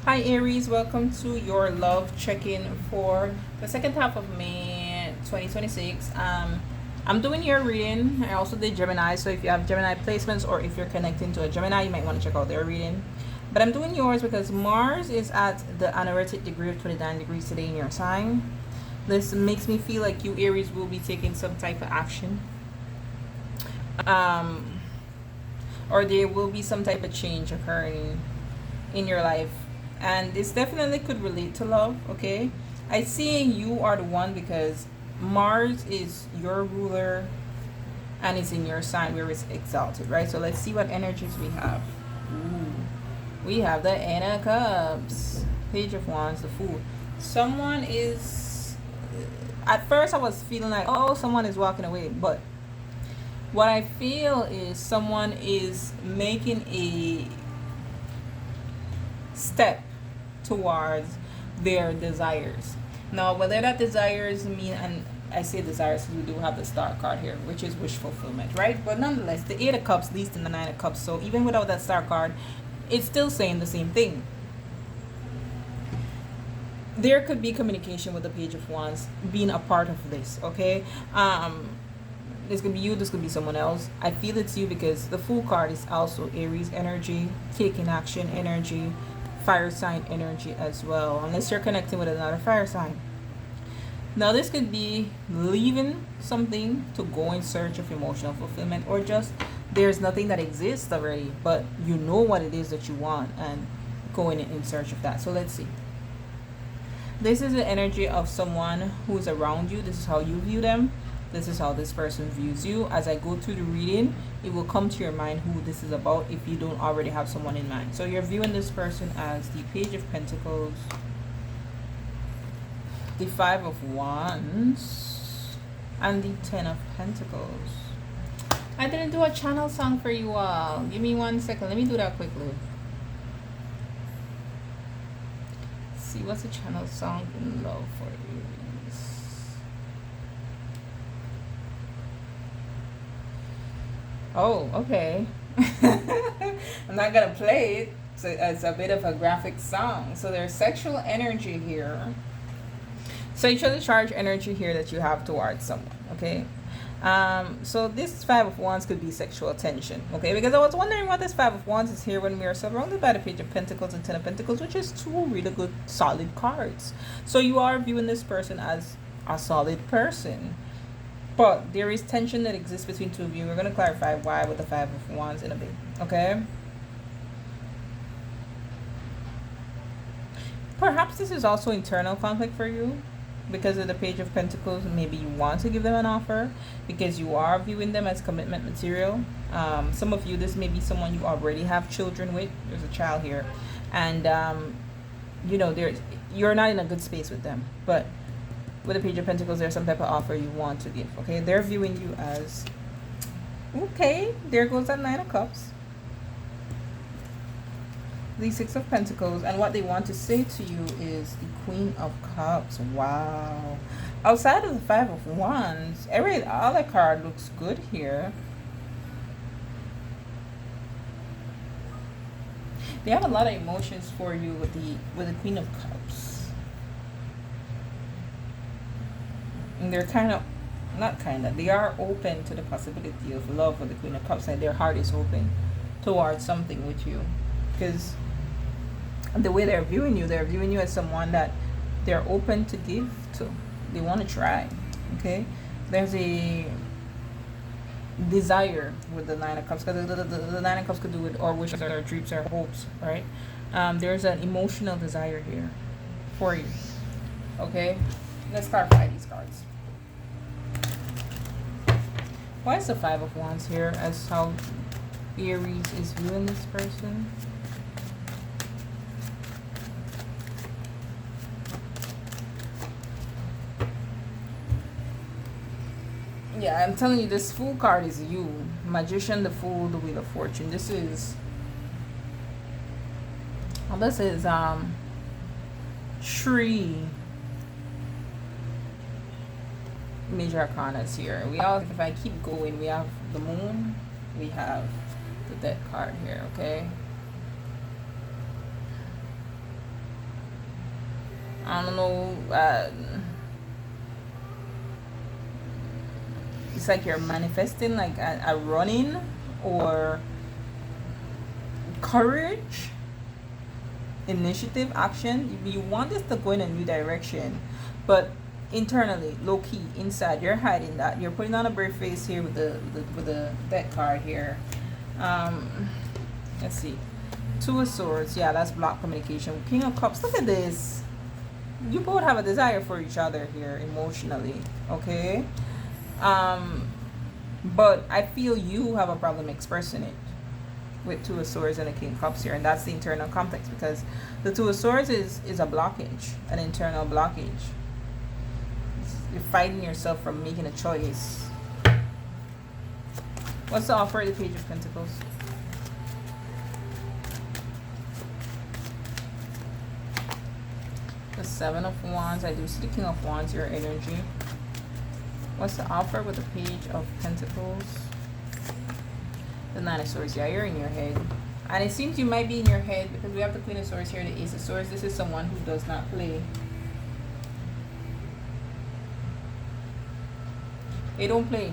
Hi Aries, welcome to your love check-in for the second half of May 2026. I'm doing your reading. I also did Gemini, so if you have Gemini placements or if you're connecting to a Gemini, you might want to check out their reading. But I'm doing yours because Mars is at the anaretic degree of 29 degrees today in your sign. This makes me feel like you Aries will be taking some type of action. Um, or there will be some type of change occurring in your life, and this definitely could relate to love. Okay, I see you are the one because Mars is your ruler and it's in your sign where it's exalted, right? So let's see what energies we have. Ooh. We have the Eight of Cups, Page of Wands, the Fool. Someone is, at first I was feeling like, oh, someone is walking away, but what I feel is someone is making a step towards their desires. Now, whether that desires mean, and I say desires because we do have the star card here, which is wish fulfillment, right? But nonetheless, the Eight of Cups leads to the Nine of Cups. So even without that star card, it's still saying the same thing. There could be communication with the Page of Wands being a part of this, okay? This could be you, this could be someone else. I feel it's you because the Fool card is also Aries energy, taking action energy, fire sign energy as well, unless you're connecting with another fire sign. Now this could be leaving something to go in search of emotional fulfillment, or just there's nothing that exists already, but you know what it is that you want and going in search of that. So let's see. This is the energy of someone who is around you. This is how you view them. This is how this person views you. As I go through the reading, it will come to your mind who this is about if you don't already have someone in mind. So you're viewing this person as the Page of Pentacles, the Five of Wands, and the Ten of Pentacles. I didn't do a channel song for you all. Give me 1 second. Let me do that quickly. Let's see, what's a channel song in love for you? Oh, okay. I'm not gonna play it. So it's a bit of a graphic song. So there's sexual energy here. Sexually charged energy here that you have towards someone. Okay. So this Five of Wands could be sexual tension. Okay, because I was wondering what this Five of Wands is here when we are surrounded by the Page of Pentacles and Ten of Pentacles, which is two really good solid cards. So you are viewing this person as a solid person. But there is tension that exists between two of you. We're going to clarify why with the Five of Wands in a bit. Okay? Perhaps this is also internal conflict for you. Because of the Page of Pentacles, maybe you want to give them an offer. Because you are viewing them as commitment material. Some of you, this may be someone you already have children with. There's a child here. And, you know, you're not in a good space with them. But with the Page of Pentacles, there's some type of offer you want to give. Okay, they're viewing you as, okay, there goes that Nine of Cups, the Six of Pentacles, and what they want to say to you is the Queen of Cups. Wow. Outside of the Five of Wands, every other card looks good here. They have a lot of emotions for you with the Queen of Cups. And they're they are open to the possibility of love with the Queen of Cups, and their heart is open towards something with you. Because the way they're viewing you as someone that they're open to give to. They want to try. Okay? There's a desire with the Nine of Cups, because the Nine of Cups could do with or wishes or dreams or hopes, right? There's an emotional desire here for you. Okay? Let's clarify these cards. Why is the Five of Wands here as how Aries is viewing this person? Yeah, I'm telling you, this Fool card is you. Magician, the Fool, the Wheel of Fortune. This is Tree. Major arcanas here. If I keep going, we have the Moon, we have the Death card here. Okay, I don't know. It's like you're manifesting like a running or courage, initiative, action. You want this to go in a new direction, but internally, low key, inside, you're hiding that. You're putting on a brave face here with the deck card here. Let's see, Two of Swords. Yeah, that's block communication. King of Cups. Look at this. You both have a desire for each other here emotionally. Okay. But I feel you have a problem expressing it with Two of Swords and the King of Cups here, and that's the internal context, because the Two of Swords is a blockage, an internal blockage. You're fighting yourself from making a choice. What's the offer of the Page of Pentacles? The Seven of Wands. I do see the King of Wands, your energy. What's the offer with the Page of Pentacles? The Nine of Swords. Yeah, you're in your head. And it seems you might be in your head because we have the Queen of Swords here, the Ace of Swords. This is someone who does not play. They don't play.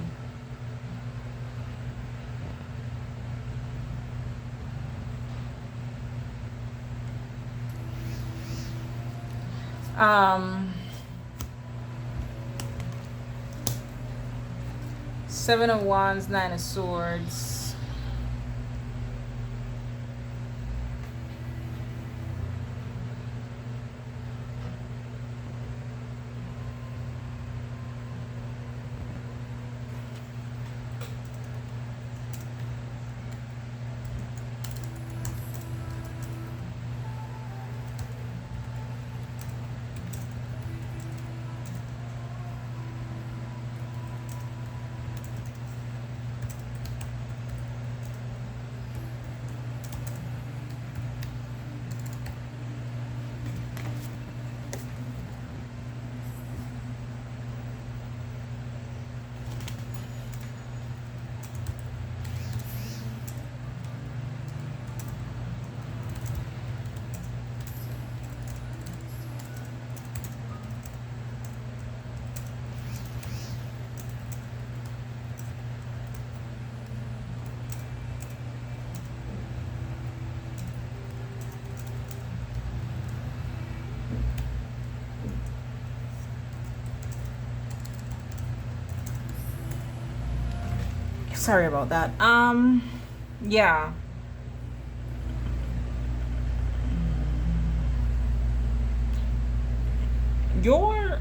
Seven of Wands, Nine of Swords. Sorry about that. Yeah. You're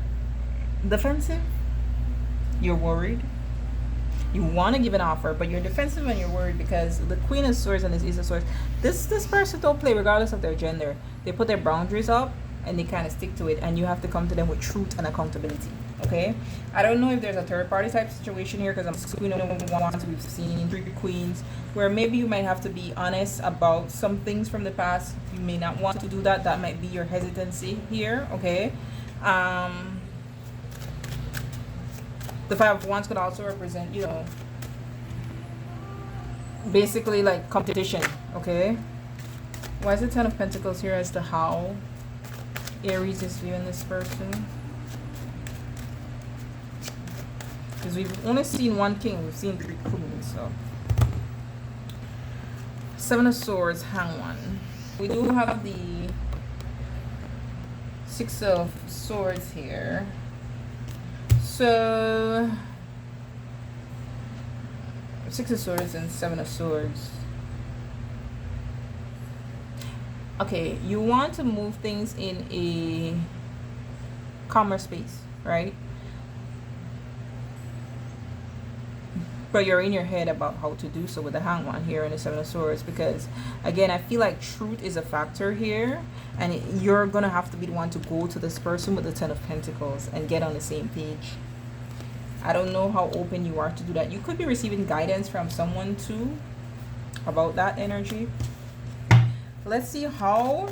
defensive. You're worried. You want to give an offer, but you're defensive and you're worried because the Queen of Swords and this Ace of Swords. This person don't play regardless of their gender. They put their boundaries up and they kind of stick to it, and you have to come to them with truth and accountability. Okay, I don't know if there's a third party type situation here, because I'm Queen of Wands. We've seen three queens where maybe you might have to be honest about some things from the past. You may not want to do that. That might be your hesitancy here. Okay. The Five of Wands could also represent, you know, basically like competition. Okay. Why is the Ten of Pentacles here as to how Aries is viewing this person? Because we've only seen one king, we've seen three queens. So Seven of Swords, Hang One. We do have the Six of Swords here. So Six of Swords and Seven of Swords. Okay, you want to move things in a calmer space, right? But you're in your head about how to do so with the Hanged One here and the Seven of Swords, because again, I feel like truth is a factor here, and you're gonna have to be the one to go to this person with the Ten of Pentacles and get on the same page. I don't know how open you are to do that. You could be receiving guidance from someone too about that energy. Let's see how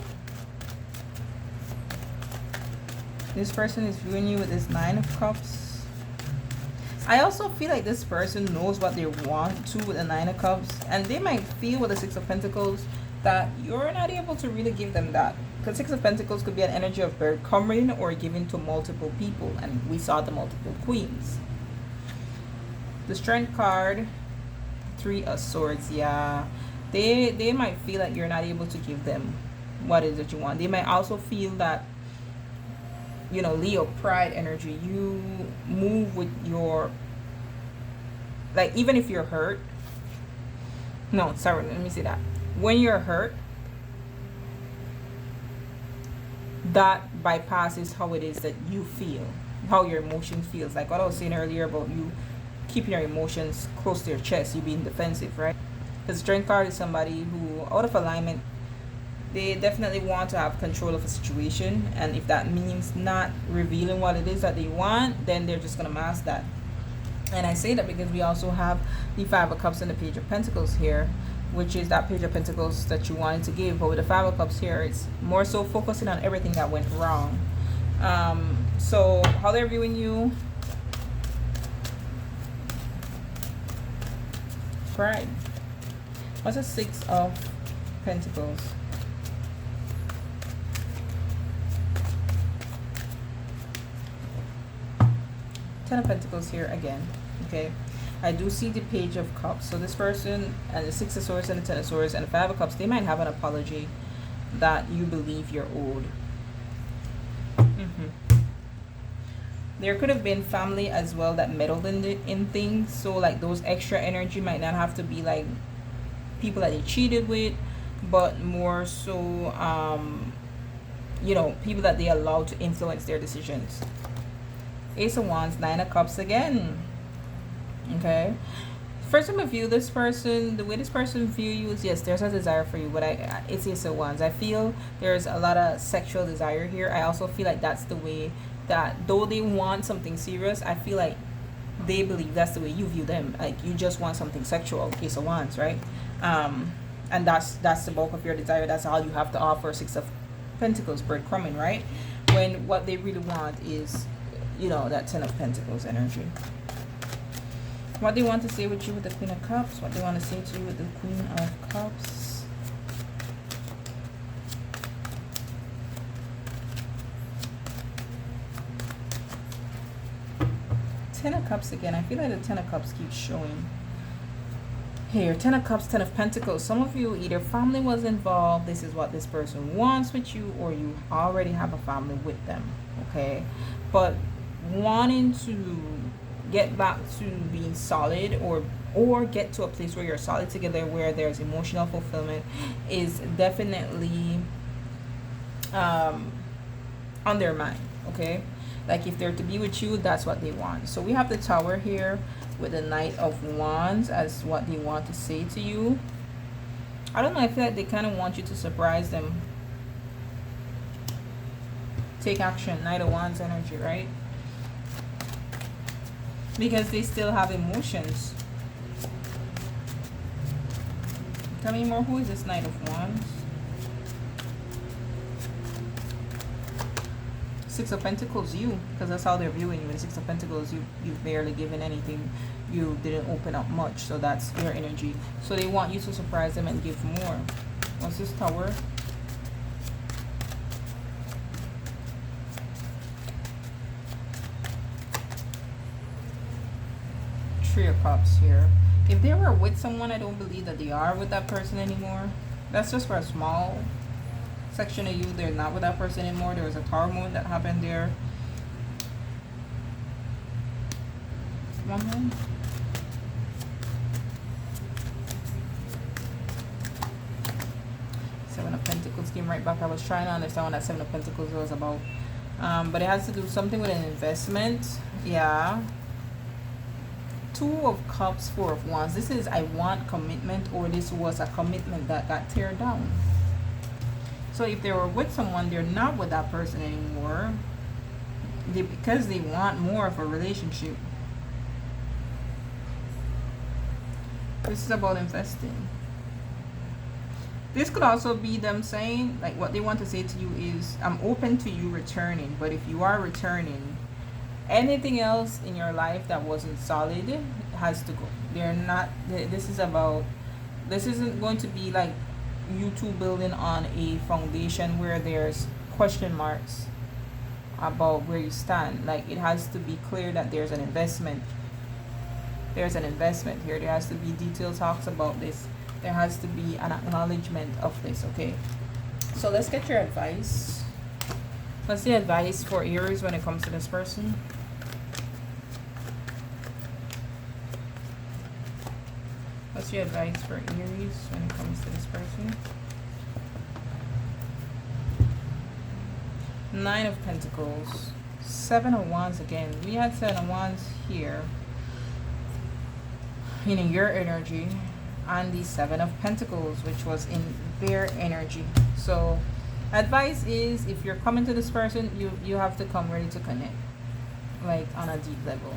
this person is viewing you with this Nine of Cups. I also feel like this person knows what they want to with the Nine of Cups, and they might feel with the Six of Pentacles that you're not able to really give them that. Because Six of Pentacles could be an energy of bird coming or giving to multiple people, and we saw the multiple queens. The Strength card, Three of Swords. Yeah, they might feel like you're not able to give them what is it you want. They might also feel that, you know, Leo pride energy. You move with your, like, even if you're hurt. No, sorry, let me say that. When you're hurt, that bypasses how it is that you feel, how your emotions feels. Like what I was saying earlier about you keeping your emotions close to your chest, you being defensive, right? The Strength card is somebody who, out of alignment, they definitely want to have control of a situation, and if that means not revealing what it is that they want, then they're just gonna mask that. And I say that because we also have the Five of Cups and the Page of Pentacles here, which is that Page of Pentacles that you wanted to give. But with the Five of Cups here, it's more so focusing on everything that went wrong. So how they're viewing you, pride. What's the Six of Pentacles? Ten of Pentacles here again. Okay, I do see the Page of Cups. So this person and the Six of Swords and the Ten of Swords and the Five of Cups, they might have an apology that you believe you're owed. There could have been family as well that meddled in things. So like those extra energy might not have to be like people that they cheated with, but more so you know, people that they allowed to influence their decisions. Ace of Wands, Nine of Cups again. Okay, first time I view this person, the way this person view you is, yes, there's a desire for you, but it's Ace of Wands. I feel there's a lot of sexual desire here. I also feel like that's the way that, though they want something serious, I feel like they believe that's the way you view them. Like you just want something sexual, Ace of Wands, right? And that's the bulk of your desire. That's all you have to offer. Six of Pentacles, breadcrumbing, right? When what they really want is, you know, that Ten of Pentacles energy. What they want to say with you with the Queen of Cups. What they want to say to you with the Queen of Cups. Ten of Cups again. I feel like the Ten of Cups keeps showing. Here, Ten of Cups, Ten of Pentacles. Some of you, either family was involved, this is what this person wants with you, or you already have a family with them, okay? But wanting to get back to being solid, or get to a place where you're solid together, where there's emotional fulfillment, is definitely on their mind, okay? Like if they're to be with you, that's what they want. So we have the Tower here with the Knight of Wands as what they want to say to you. I don't know, I feel like they kind of want you to surprise them. Take action, Knight of Wands energy, right? Because they still have emotions. Tell me more, who is this Knight of Wands? Six of Pentacles, you, because that's how they're viewing you. In Six of Pentacles, you've barely given anything. You didn't open up much, so that's your energy. So they want you to surprise them and give more. What's this Tower? Three of Cups here. If they were with someone, I don't believe that they are with that person anymore. That's just for a small section of you. They're not with that person anymore. There was a Tower moment that happened there. One more. Seven of Pentacles came right back. I was trying to understand what that Seven of Pentacles was about. But it has to do something with an investment. Yeah. Two of Cups, Four of Wands. This is I want commitment, or this was a commitment that got teared down. So if they were with someone, they're not with that person anymore. Because they want more of a relationship. This is about investing. This could also be them saying, like, what they want to say to you is, I'm open to you returning, but if you are returning, anything else in your life that wasn't solid has to go. They're not, this is about, this isn't going to be like you two building on a foundation where there's question marks about where you stand. Like, it has to be clear that there's an investment. There's an investment here. There has to be detailed talks about this. There has to be an acknowledgement of this, okay? So let's get your advice. What's the advice for Aries when it comes to this person? What's your advice for Aries when it comes to this person? Nine of Pentacles. Seven of Wands again. We had Seven of Wands here. In your energy. And the Seven of Pentacles, which was in their energy. So advice is, if you're coming to this person, you have to come ready to connect, like on a deep level.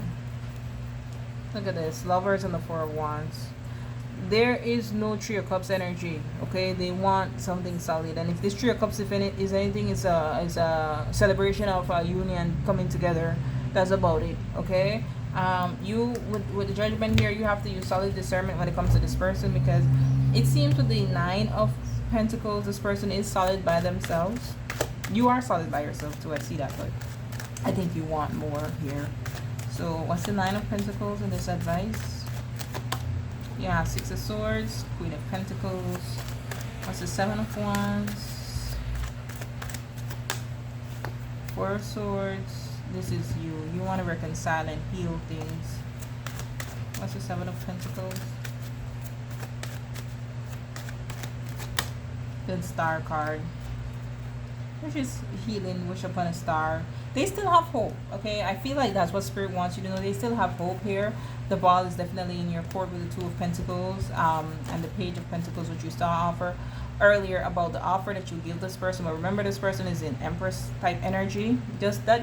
Look at this, Lovers and the Four of Wands. There is no Three of Cups energy, okay? They want something solid, and if this Three of Cups, if it is anything, is a celebration of a union coming together. That's about it, okay? You with the Judgment here, you have to use solid discernment when it comes to this person, because it seems with the Nine of Pentacles, this person is solid by themselves. You are solid by yourself too, I see that, but I think you want more here. So what's the Nine of Pentacles in this advice? Yeah, Six of Swords, Queen of Pentacles. What's the Seven of Wands? Four of Swords. This is you. You want to reconcile and heal things. What's the Seven of Pentacles? The Star card. Which is healing, wish upon a star. They still have hope, okay? I feel like that's what Spirit wants you to know. They still have hope here. The ball is definitely in your court with the Two of Pentacles and the Page of Pentacles, which you still offer earlier about the offer that you give this person. But remember, this person is in Empress type energy. That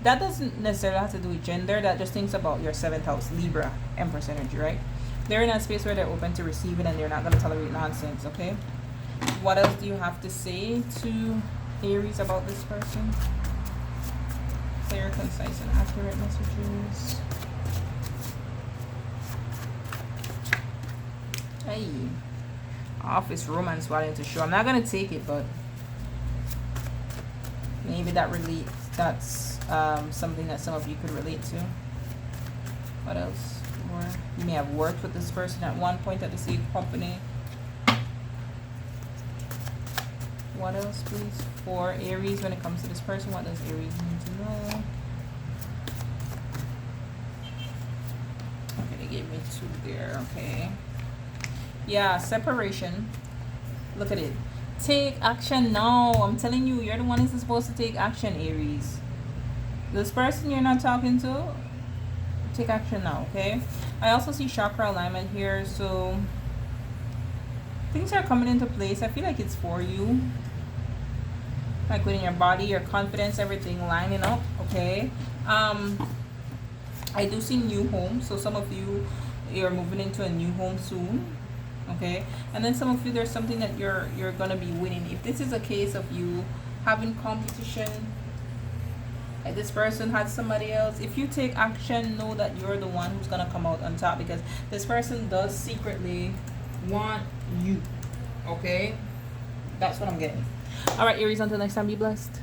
doesn't necessarily have to do with gender. That just thinks about your 7th house, Libra, Empress energy, right? They're in a space where they're open to receiving and they're not going to tolerate nonsense, okay? What else do you have to say to Aries about this person? Clear, concise, and accurate messages. Hey, office romance wanting to show. I'm not gonna take it, but maybe that's something that some of you could relate to. What else? Or you may have worked with this person at one point at the same company. What else, please, for Aries when it comes to this person? What does Aries need to know? Okay, they gave me 2 there. Okay. Yeah, separation. Look at it. Take action now. I'm telling you, you're the one who's supposed to take action, Aries. This person you're not talking to, take action now, okay? I also see chakra alignment here, so things are coming into place. I feel like it's for you. Like within your body, your confidence, everything lining up, okay? I do see new home, so some of you, you're moving into a new home soon, okay? And then some of you, there's something that you're gonna be winning. If this is a case of you having competition, like this person had somebody else, if you take action, know that you're the one who's gonna come out on top, because this person does secretly want you, okay? That's what I'm getting. All right, Aries, until next time, be blessed.